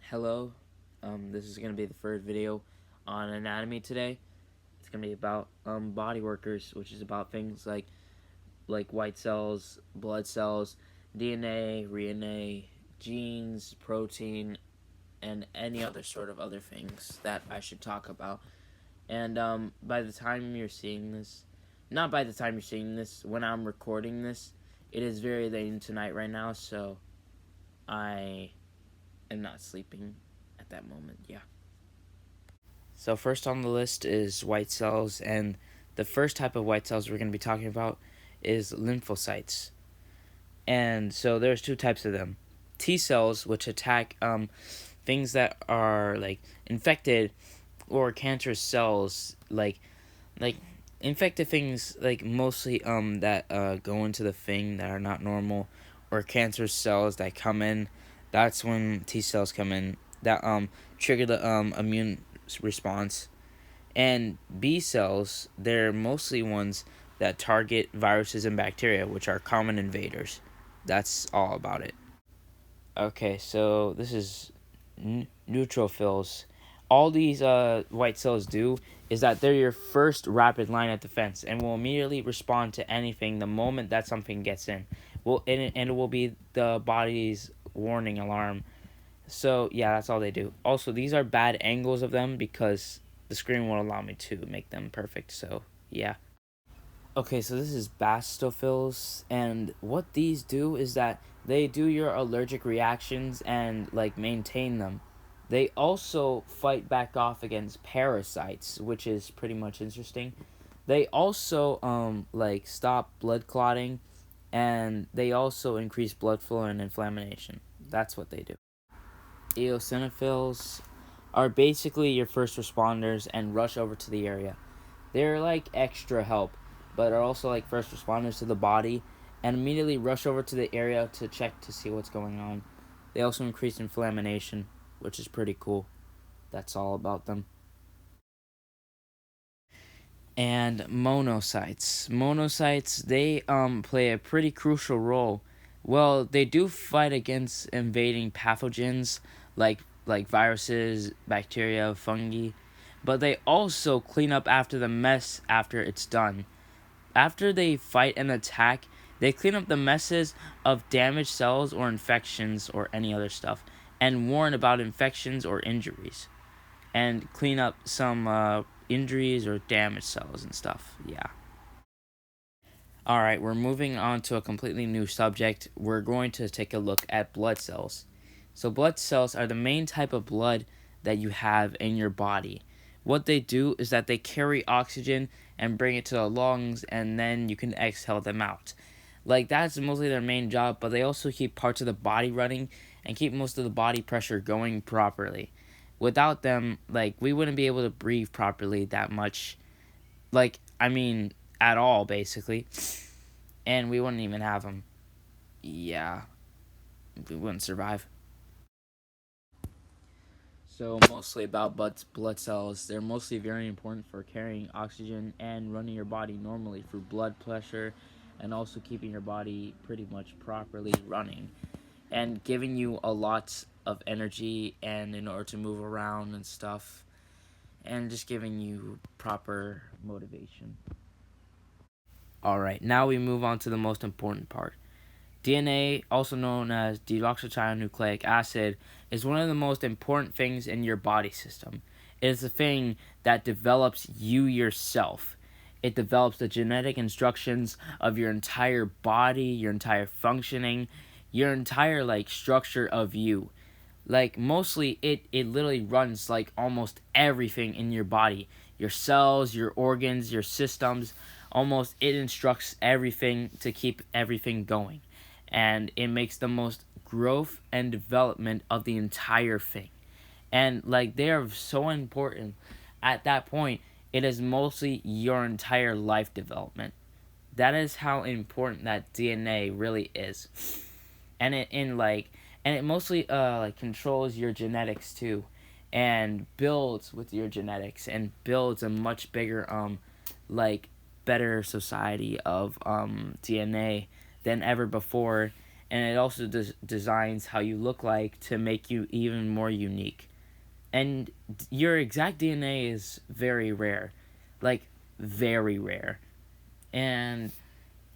Hello, this is going to be the first video on anatomy today. It's going to be about body workers, which is about things like white cells, blood cells, DNA, RNA, genes, protein, and any other sort of other things that I should talk about. And by the time you're seeing this, not by the time you're seeing this, when I'm recording this, it is very late tonight right now, so I am not sleeping at that moment. Yeah. So first on the list is white cells, and the first type of white cells we're going to be talking about is lymphocytes. And so there's two types of them. T cells, which attack things that are like infected or cancerous cells, like infected things, like mostly that go into the thing that are not normal, or cancerous cells that come in. That's when T cells come in that trigger the immune response. And B cells, they're mostly ones that target viruses and bacteria, which are common invaders. That's all about it. Okay, so this is neutrophils. All these white cells do is that they're your first rapid line of defense and will immediately respond to anything the moment that something gets in. And it will be the body's warning alarm. So yeah, that's all they do. Also, these are bad angles of them because the screen won't allow me to make them perfect. So yeah. Okay, so this is basophils, and what these do is that they do your allergic reactions and like maintain them. They also fight back off against parasites, which is pretty much interesting. They also like stop blood clotting, and they also increase blood flow and inflammation. That's what they do. Eosinophils are basically your first responders and rush over to the area. They're like extra help, but are also like first responders to the body and immediately rush over to the area to check to see what's going on. They also increase inflammation, which is pretty cool. That's all about them. And monocytes. Monocytes, they play a pretty crucial role. Well, they do fight against invading pathogens like viruses, bacteria, fungi, but they also clean up after the mess after it's done. After they fight and attack, they clean up the messes of damaged cells or infections or any other stuff and warn about infections or injuries and clean up some injuries or damaged cells and stuff. Yeah. All right, we're moving on to a completely new subject. We're going to take a look at blood cells. So, blood cells are the main type of blood that you have in your body. What they do is that they carry oxygen and bring it to the lungs, and then you can exhale them out. Like, that's mostly their main job, but they also keep parts of the body running and keep most of the body pressure going properly. Without them, like, we wouldn't be able to breathe properly that much. Like, I mean, at all, basically. And we wouldn't even have them. Yeah, we wouldn't survive. So, mostly about blood cells. They're mostly very important for carrying oxygen and running your body normally through blood pressure and also keeping your body pretty much properly running and giving you a lot of energy and in order to move around and stuff and just giving you proper motivation. All right, now we move on to the most important part. DNA, also known as deoxyribonucleic acid, is one of the most important things in your body system. It is the thing that develops you yourself. It develops the genetic instructions of your entire body, your entire functioning, your entire like structure of you. Like mostly it literally runs like almost everything in your body. Your cells, your organs, your systems, almost it instructs everything to keep everything going. And it makes the most growth and development of the entire thing. And like they are so important at that point, it is mostly your entire life development. That is how important that DNA really is. And it mostly like controls your genetics too and builds with your genetics and builds a much bigger like better society of DNA than ever before, and it also designs how you look like to make you even more unique. And your exact DNA is very rare, like very rare. And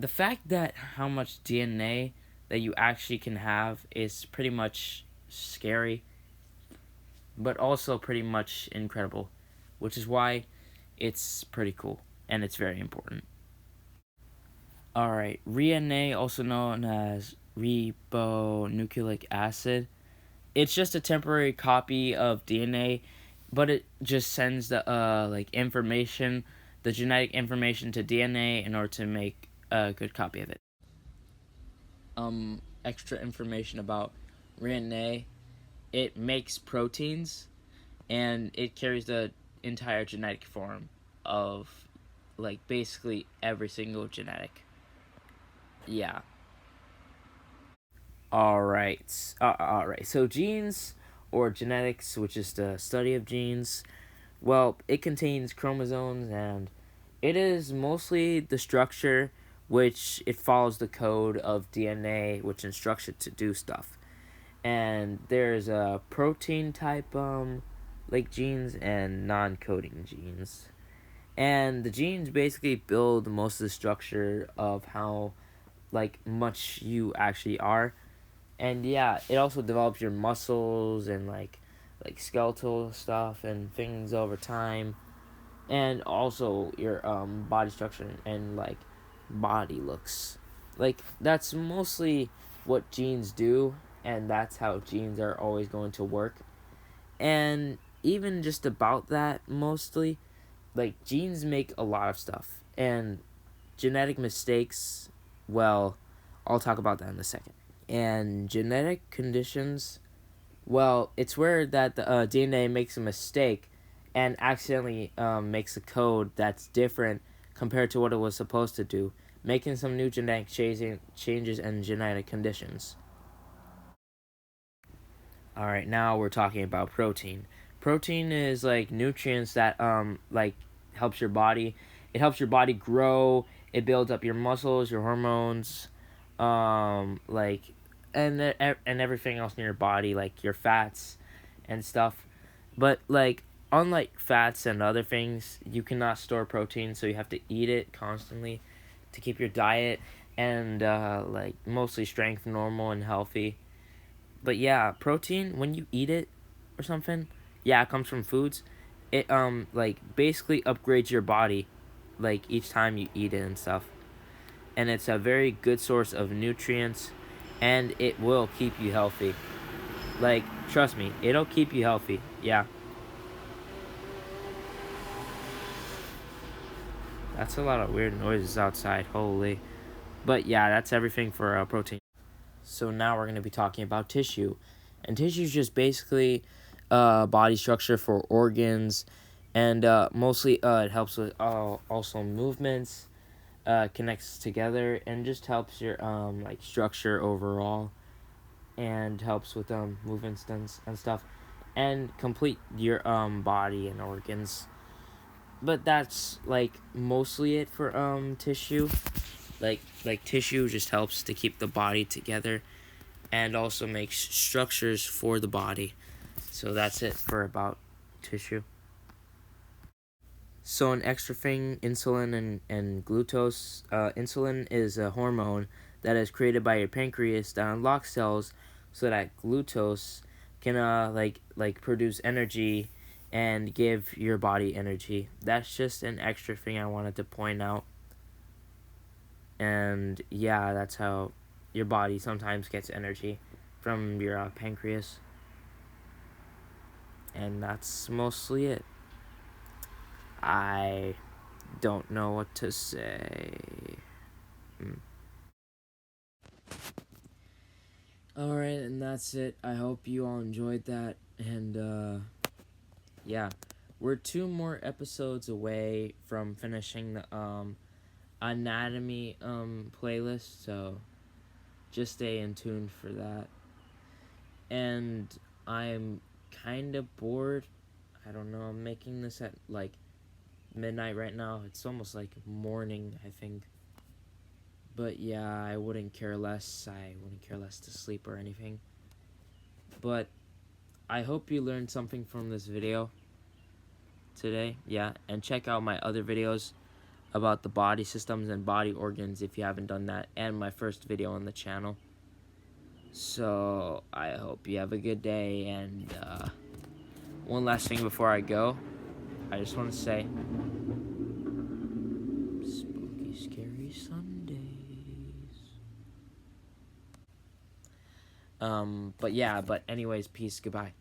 the fact that how much DNA that you actually can have is pretty much scary, but also pretty much incredible, which is why it's pretty cool and it's very important. Alright, RNA, also known as ribonucleic acid, it's just a temporary copy of DNA, but it just sends the information, the genetic information to DNA in order to make a good copy of it. Extra information about RNA, it makes proteins and it carries the entire genetic form of like basically every single genetic. Yeah. All right. So genes or genetics, which is the study of genes, well, it contains chromosomes and it is mostly the structure which it follows the code of DNA, which instructs it to do stuff. And there's a protein type like genes and non-coding genes. And the genes basically build most of the structure of how like much you actually are. And yeah, it also develops your muscles and like skeletal stuff and things over time, and also your body structure and like body looks. Like that's mostly what genes do, and that's how genes are always going to work. And even just about that, mostly like genes make a lot of stuff, and genetic mistakes, well, I'll talk about that in a second. And genetic conditions, well, it's where that the DNA makes a mistake and accidentally makes a code that's different compared to what it was supposed to do, making some new genetic changes and genetic conditions. All right, now we're talking about protein. Protein is like nutrients that like helps your body. It helps your body grow. It builds up your muscles, your hormones, like and everything else in your body, like your fats and stuff. But like unlike fats and other things, you cannot store protein, so you have to eat it constantly to keep your diet and like mostly strength normal and healthy. But yeah, protein when you eat it or something, yeah, it comes from foods. It like basically upgrades your body like each time you eat it and stuff. And it's a very good source of nutrients and it will keep you healthy. Like trust me, it'll keep you healthy. Yeah. That's a lot of weird noises outside. Holy. But yeah, that's everything for protein. So now we're going to be talking about tissue. And tissue is just basically body structure for organs. And mostly it helps with also movements, connects together, and just helps your like structure overall. And helps with movements and stuff. And complete your body and organs. But that's like mostly it for tissue. Like tissue just helps to keep the body together and also makes structures for the body. So that's it for about tissue. So an extra thing, insulin and glucose. Insulin is a hormone that is created by your pancreas that unlocks cells so that glucose can like produce energy and give your body energy. That's just an extra thing I wanted to point out. And yeah, that's how your body sometimes gets energy from your pancreas. And that's mostly it. I don't know what to say. Alright, and that's it. I hope you all enjoyed that. And yeah, we're 2 more episodes away from finishing the anatomy playlist, so just stay in tune for that. And I'm kind of bored. I don't know. I'm making this at like midnight right now. It's almost like morning, I think. But yeah, I wouldn't care less. I wouldn't care less to sleep or anything. But I hope you learned something from this video today. Yeah, and check out my other videos about the body systems and body organs if you haven't done that, and my first video on the channel. So I hope you have a good day, and one last thing before I go, I just want to say spooky scary Sundays. But anyways, peace, goodbye.